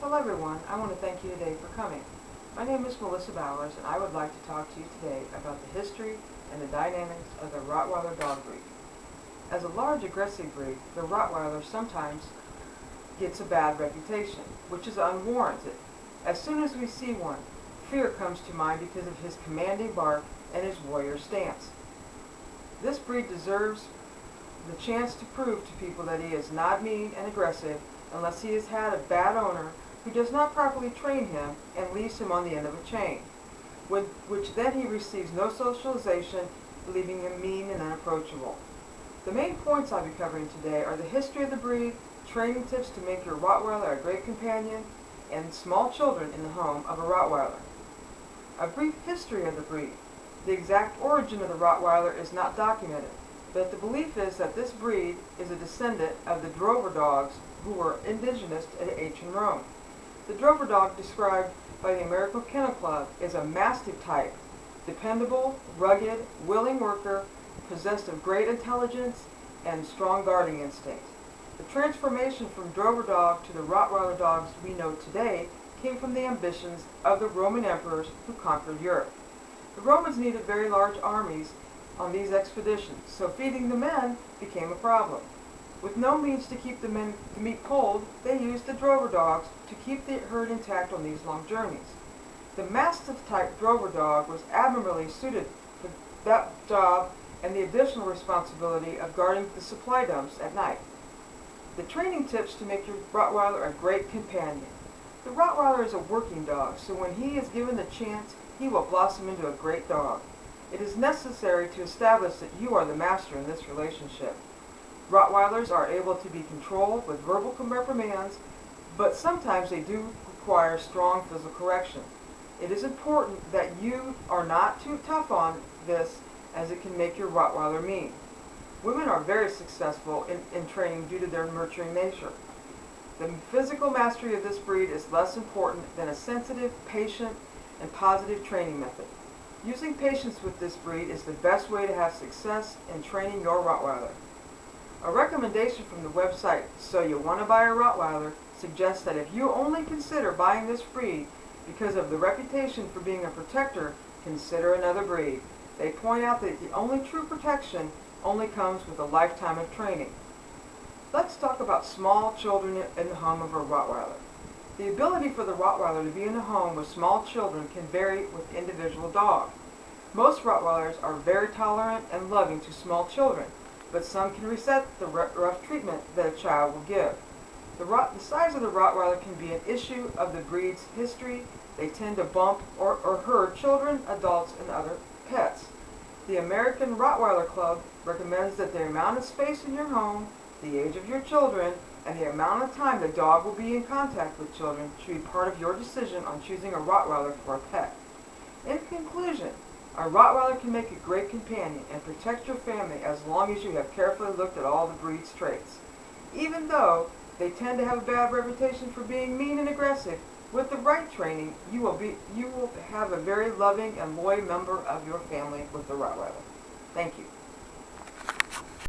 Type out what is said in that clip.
Hello everyone, I want to thank you today for coming. My name is Melissa Bowers and I would like to talk to you today about the history and the dynamics of the Rottweiler dog breed. As a large aggressive breed, the Rottweiler sometimes gets a bad reputation, which is unwarranted. As soon as we see one, fear comes to mind because of his commanding bark and his warrior stance. This breed deserves the chance to prove to people that he is not mean and aggressive unless he has had a bad owner who does not properly train him and leaves him on the end of a chain, which then he receives no socialization, leaving him mean and unapproachable. The main points I'll be covering today are the history of the breed, training tips to make your Rottweiler a great companion, and small children in the home of a Rottweiler. A brief history of the breed. The exact origin of the Rottweiler is not documented, but the belief is that this breed is a descendant of the drover dogs who were indigenous to ancient Rome. The drover dog, described by the American Kennel Club, is a mastiff type, dependable, rugged, willing worker, possessed of great intelligence and strong guarding instinct. The transformation from drover dog to the Rottweiler dogs we know today came from the ambitions of the Roman emperors who conquered Europe. The Romans needed very large armies on these expeditions, so feeding the men became a problem. With no means to keep the meat cold, they used the drover dogs to keep the herd intact on these long journeys. The mastiff-type drover dog was admirably suited for that job and the additional responsibility of guarding the supply dumps at night. The training tips to make your Rottweiler a great companion. The Rottweiler is a working dog, so when he is given the chance, he will blossom into a great dog. It is necessary to establish that you are the master in this relationship. Rottweilers are able to be controlled with verbal reprimands, but sometimes they do require strong physical correction. It is important that you are not too tough on this, as it can make your Rottweiler mean. Women are very successful in training due to their nurturing nature. The physical mastery of this breed is less important than a sensitive, patient, and positive training method. Using patience with this breed is the best way to have success in training your Rottweiler. A recommendation from the website So You Want to Buy a Rottweiler suggests that if you only consider buying this breed because of the reputation for being a protector, consider another breed. They point out that the only true protection only comes with a lifetime of training. Let's talk about small children in the home of a Rottweiler. The ability for the Rottweiler to be in a home with small children can vary with individual dog. Most Rottweilers are very tolerant and loving to small children, but some can resent the rough treatment that a child will give. The size of the Rottweiler can be an issue of the breed's history. They tend to bump or hurt children, adults, and other pets. The American Rottweiler Club recommends that the amount of space in your home, the age of your children, and the amount of time the dog will be in contact with children should be part of your decision on choosing a Rottweiler for a pet. In conclusion, a Rottweiler can make a great companion and protect your family as long as you have carefully looked at all the breed's traits. Even though they tend to have a bad reputation for being mean and aggressive, with the right training, you will have a very loving and loyal member of your family with the Rottweiler. Thank you.